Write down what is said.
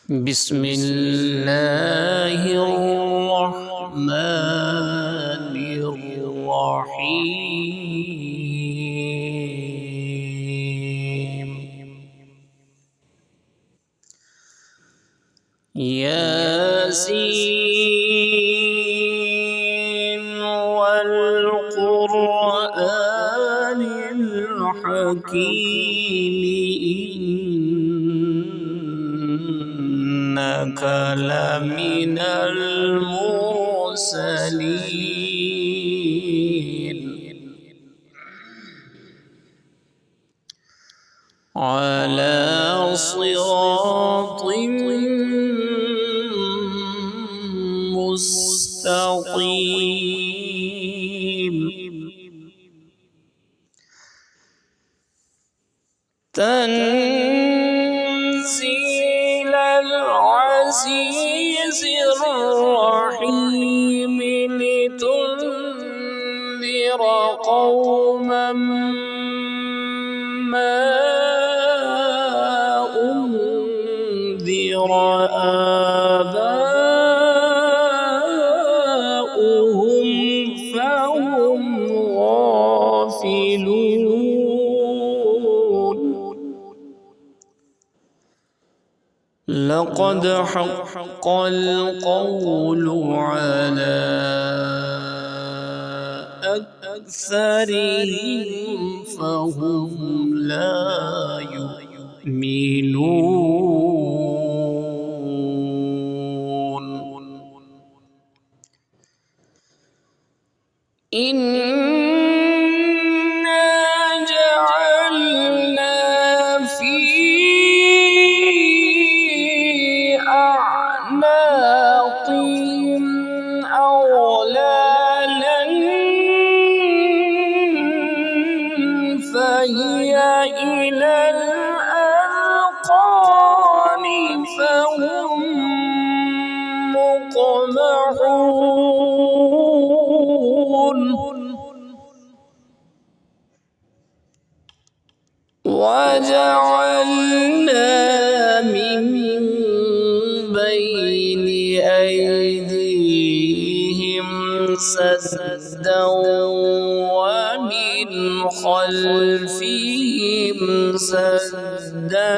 بسم الله الرحمن الرحيم. ياسين والقرآن الحكيم إنك لمن المرسلين على صراط مستقيم. تنزيل العزيز الرحيم لتنذر قوما ما أنذر آباؤهم فهم غافلون. لقد حق القول على أكثرهم فهم لا يؤمنون. إنا جعلنا في أعناقهم أغلالا فهي إلى الأذقان فهم مقمحون. وجعلنا من بين أيديهم سدا ومن خلفهم سدا